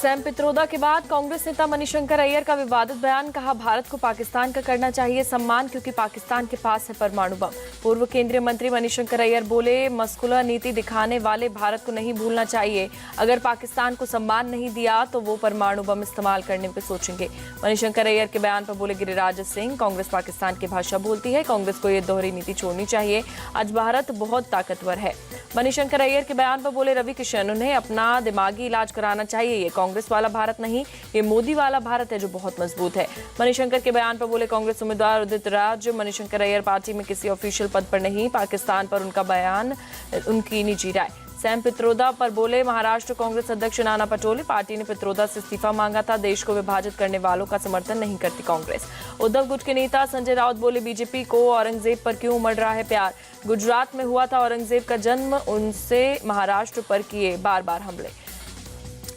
Sam Pitroda के बाद कांग्रेस नेता मणिशंकर अय्यर का विवादित बयान। कहा, भारत को पाकिस्तान का करना चाहिए सम्मान क्योंकि पाकिस्तान के पास है परमाणु बम। पूर्व केंद्रीय मंत्री मणिशंकर अय्यर बोले, मस्कुलर नीति दिखाने वाले भारत को नहीं भूलना चाहिए। अगर पाकिस्तान को सम्मान नहीं दिया तो वो परमाणु बम इस्तेमाल करने पर सोचेंगे। मणिशंकर अय्यर के बयान पर बोले गिरिराज सिंह, कांग्रेस पाकिस्तान की भाषा बोलती है, कांग्रेस को ये दोहरी नीति छोड़नी चाहिए। आज भारत बहुत ताकतवर है। मणिशंकर अय्यर के बयान पर बोले रवि किशन, उन्हें अपना दिमागी इलाज कराना चाहिए। ये कांग्रेस वाला भारत नहीं, ये मोदी वाला भारत है जो बहुत मजबूत है। मणिशंकर के बयान पर बोले कांग्रेस उम्मीदवार उदित राज, मणिशंकर अय्यर पार्टी में किसी ऑफिशियल पद पर नहीं, पाकिस्तान पर उनका बयान उनकी निजी राय। सैम पित्रोदा पर बोले महाराष्ट्र कांग्रेस अध्यक्ष नाना पटोले, पार्टी ने पित्रोदा से इस्तीफा मांगा था। देश को विभाजित करने वालों का समर्थन नहीं करती कांग्रेस। उद्धव गुट के नेता संजय राउत बोले बीजेपी को औरंगजेब पर क्यों उमड़ रहा है प्यार। गुजरात में हुआ था औरंगजेब का जन्म, उनसे महाराष्ट्र पर किए बार बार हमले।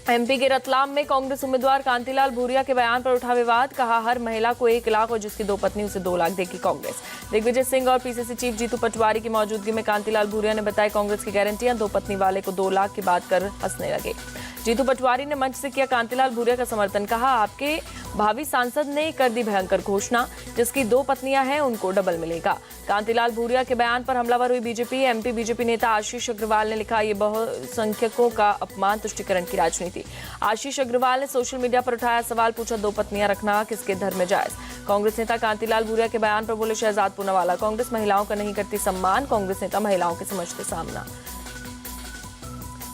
एमपी के रतलाम में कांग्रेस उम्मीदवार कांतिलाल भूरिया के बयान पर उठा विवाद। कहा, हर महिला को 1 लाख और जिसकी 2 पत्नी उसे 2 लाख देगी कांग्रेस। दिग्विजय सिंह और पीसीसी चीफ जीतू पटवारी की मौजूदगी में कांतिलाल भूरिया ने बताया कांग्रेस की गारंटियां, 2 पत्नी वाले को 2 लाख की बात कर हंसने लगे। जीतू पटवारी ने मंच से किया कांतिलाल भूरिया का समर्थन। कहा, आपके भावी सांसद ने कर दी भयंकर घोषणा, जिसकी 2 पत्नियां हैं उनको डबल मिलेगा। कांतिलाल भूरिया के बयान पर हमलावर हुई बीजेपी। एमपी बीजेपी नेता आशीष अग्रवाल ने लिखा, ये बहुसंख्यकों का अपमान, तुष्टिकरण की राजनीति। आशीष अग्रवाल ने सोशल मीडिया पर उठाया सवाल, पूछा 2 पत्नियां रखना किसके धर्म में जायज। कांग्रेस नेता कांतिलाल भूरिया के बयान पर बोले शहजाद पूनावाला, कांग्रेस महिलाओं का नहीं करती सम्मान, कांग्रेस नेता महिलाओं के समझते सामना।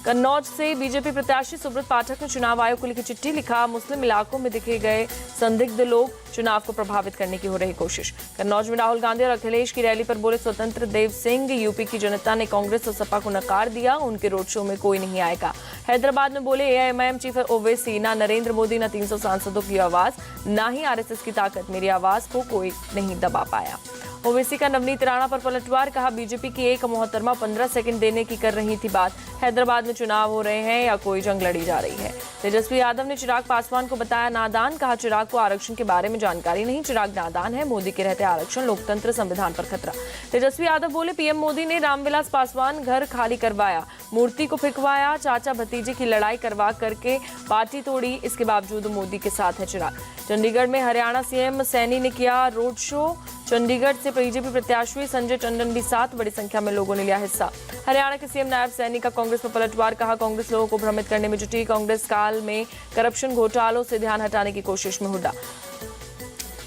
कन्नौज से बीजेपी प्रत्याशी सुब्रत पाठक ने चुनाव आयोग को लिखी चिट्ठी। लिखा, मुस्लिम इलाकों में दिखे गए संदिग्ध लोग चुनाव को प्रभावित करने की हो रही कोशिश। कन्नौज में राहुल गांधी और अखिलेश की रैली पर बोले स्वतंत्र देव सिंह, यूपी की जनता ने कांग्रेस और सपा को नकार दिया, उनके रोड शो में कोई नहीं आएगा। हैदराबाद में बोले एआईएमआईएम चीफ ओवैसी, ना नरेंद्र मोदी ना 300 सांसदों की आवाज, ना ही आरएसएस की ताकत, मेरी आवाज को कोई नहीं दबा पाया। ओवैसी का नवनीत राणा पर पलटवार। कहा, बीजेपी की एक मोहतरमा 15 सेकंड देने की कर रही थी बात। हैदराबाद में चुनाव हो रहे हैं या कोई जंग लड़ी जा रही है। तेजस्वी यादव ने चिराग पासवान को बताया नादान। कहा, चिराग को आरक्षण के बारे में जानकारी नहीं, चिराग नादान है, मोदी के रहते आरक्षण, लोकतंत्र, संविधान पर खतरा। तेजस्वी यादव बोले पीएम मोदी ने रामविलास पासवान घर खाली करवाया, मूर्ति को फेंकवाया, चाचा भतीजे की लड़ाई करवा करके पार्टी तोड़ी, इसके बावजूद मोदी के साथ है चिराग। चंडीगढ़ में हरियाणा सीएम सैनी ने किया रोड शो। चंडीगढ़ से बीजेपी प्रत्याशी संजय टंडन भी साथ, बड़ी संख्या में लोगों ने लिया हिस्सा। हरियाणा के सीएम नायब सैनी का कांग्रेस पर पलटवार। कहा, कांग्रेस लोगों को भ्रमित करने में जुटी, कांग्रेस काल में करप्शन घोटालों से ध्यान हटाने की कोशिश में हुड्डा।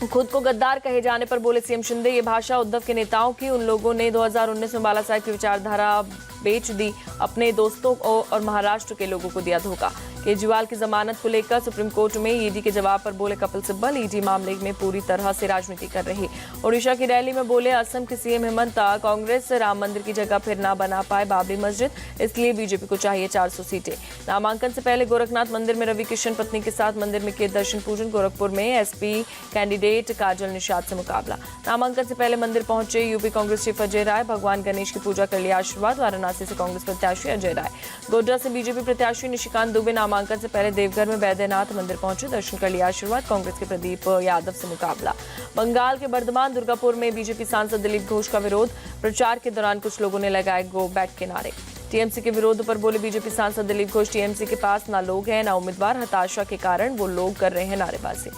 खुद को गद्दार कहे जाने पर बोले सीएम शिंदे, ये भाषा उद्धव के नेताओं की, उन लोगों ने 2019 में बाला साहेब की विचारधारा बेच दी, अपने दोस्तों और महाराष्ट्र के लोगों को दिया धोखा। केजरीवाल की जमानत को लेकर सुप्रीम कोर्ट में ईडी के जवाब पर बोले कपिल सिब्बल, ईडी मामले में पूरी तरह से राजनीति कर रही। ओडिशा की रैली में बोले असम के सीएम हेमंता, कांग्रेस राम मंदिर की जगह फिर ना बना पाए बाबरी मस्जिद, इसलिए बीजेपी को चाहिए 400 सीटें। नामांकन से पहले गोरखनाथ मंदिर में रवि किशन पत्नी के साथ मंदिर में किए दर्शन पूजन। गोरखपुर में एसपी कैंडिडेट काजल निषाद से मुकाबला। नामांकन से पहले मंदिर पहुंचे यूपी कांग्रेस चीफ अजय राय, भगवान गणेश की पूजा कर लिया आशीर्वाद। वाराणसी से कांग्रेस प्रत्याशी अजय राय, गोड्डा से बीजेपी प्रत्याशी निशिकांत दुबे नामांकन से पहले देवघर में बैद्यनाथ मंदिर पहुंचे, दर्शन कर लिया आशीर्वाद। कांग्रेस के प्रदीप यादव से मुकाबला। बंगाल के बर्धमान दुर्गापुर में बीजेपी सांसद दिलीप घोष का विरोध। प्रचार के दौरान कुछ लोगों ने लगाए गो बैक के नारे। टीएमसी के विरोध पर बोले बीजेपी सांसद दिलीप घोष, टीएमसी के पास ना लोग हैं ना उम्मीदवार, हताशा के कारण वो लोग कर रहे हैं नारेबाजी।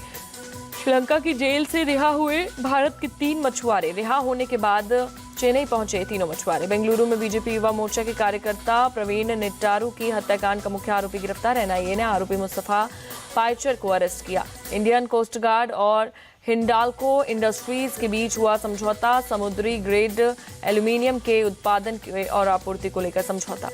श्रीलंका की जेल से रिहा हुए भारत के 3 मछुआरे। रिहा होने के बाद चेन्नई पहुंचे तीनों मछुआरे। बेंगलुरु में बीजेपी युवा मोर्चा के कार्यकर्ता प्रवीण निट्टारू की हत्याकांड का मुख्य आरोपी गिरफ्तार। एनआईए ने आरोपी मुस्तफा पाइचर को अरेस्ट किया। इंडियन कोस्ट गार्ड और हिंडाल्को इंडस्ट्रीज के बीच हुआ समझौता। समुद्री ग्रेड एल्यूमिनियम के उत्पादन और आपूर्ति को लेकर समझौता।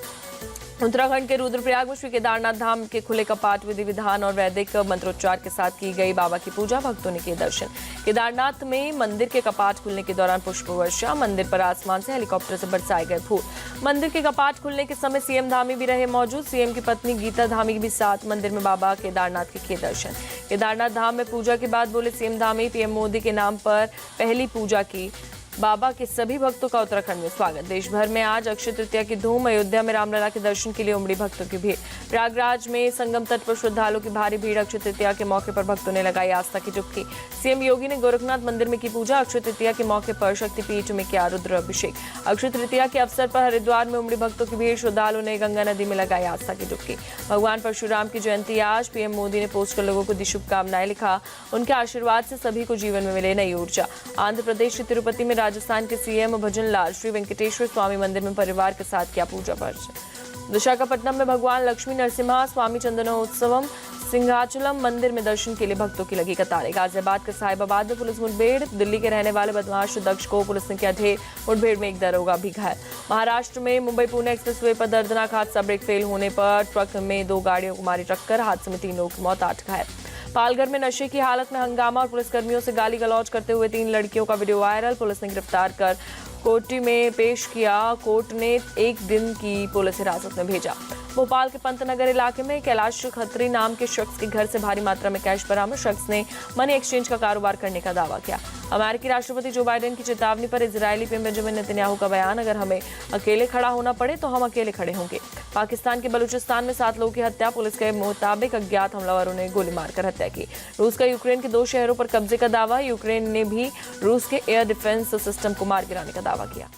उत्तराखंड के रुद्रप्रयाग में श्री केदारनाथ धाम के खुले कपाट विधि विधान और वैदिक मंत्रोच्चार के साथ की गई बाबा की पूजा, भक्तों ने किए दर्शन। केदारनाथ में मंदिर के कपाट खुलने के दौरान पुष्प वर्षा, मंदिर पर आसमान से हेलीकॉप्टर से बरसाए गए फूल। मंदिर के कपाट खुलने के समय सीएम धामी भी रहे मौजूद। सीएम की पत्नी गीता धामी भी साथ मंदिर में बाबा केदारनाथ के किए दर्शन। केदारनाथ धाम में पूजा के बाद बोले सीएम धामी, पीएम मोदी के नाम पर पहली पूजा की। बाबा के सभी भक्तों का उत्तराखंड में स्वागत। देश भर में आज अक्षय तृतीया की धूम। अयोध्या में रामलला के दर्शन के लिए उमड़ी भक्तों की भीड़। प्रयागराज में संगम तट पर श्रद्धालुओं की भारी भीड़। अक्षय तृतीया के मौके पर भक्तों ने लगाई आस्था की डुबकी। सीएम योगी ने गोरखनाथ मंदिर में की पूजा। अक्षय तृतीया के मौके पर शक्तिपीठ में किया रुद्र अभिषेक। अक्षय तृतीया के अवसर पर हरिद्वार में उमड़ी भक्तों की भीड़। श्रद्धालुओं ने गंगा नदी में लगाई आस्था की डुबकी। भगवान परशुराम की जयंती आज। पीएम मोदी ने पोस्ट कर लोगों को दी शुभकामनाएं। लिखा, उनके आशीर्वाद से सभी को जीवन में मिले नई ऊर्जा। आंध्र प्रदेश के तिरुपति में राजस्थान के सीएम भजन लाल श्री वेंकटेश्वर स्वामी मंदिर में परिवार के साथ किया पूजा अर्चना। विशाखापट्टनम में भगवान लक्ष्मी नरसिम्हा स्वामी चंदनोत्सवम सिंहाचलम मंदिर में दर्शन के लिए भक्तों की लगी कतारें। गाजियाबाद के साहिबाबाद में पुलिस मुठभेड़। दिल्ली के रहने वाले बदमाश दक्ष को पुलिस ने किया ढेर। मुठभेड़ में एक दरोगा भी घायल। महाराष्ट्र में मुंबई पुणे एक्सप्रेसवे पर दर्दनाक हादसा। ब्रेक फेल होने पर ट्रक में 2 गाड़ियों को मारी टक्कर। हादसे में 3 लोगों की मौत, 8 घायल। पालघर में नशे की हालत में हंगामा और पुलिसकर्मियों से गाली गलौज करते हुए 3 लड़कियों का वीडियो वायरल। पुलिस ने गिरफ्तार कर कोर्टी में पेश किया। कोर्ट ने 1 दिन की पुलिस हिरासत में भेजा। भोपाल के पंतनगर इलाके में कैलाश खत्री नाम के शख्स के घर से भारी मात्रा में कैश बरामद। शख्स ने मनी एक्सचेंज का कारोबार करने का दावा किया। अमेरिकी राष्ट्रपति जो बाइडेन की चेतावनी पर इजरायली पीएम बेंजामिन नेतन्याहू का बयान, अगर हमें अकेले खड़ा होना पड़े तो हम अकेले खड़े होंगे। पाकिस्तान के बलूचिस्तान में 7 लोगों की हत्या। पुलिस के मुताबिक अज्ञात हमलावरों ने गोली मारकर हत्या की। रूस का यूक्रेन के 2 शहरों पर कब्जे का दावा। यूक्रेन ने भी रूस के एयर डिफेंस सिस्टम को मार गिराने का दावा किया।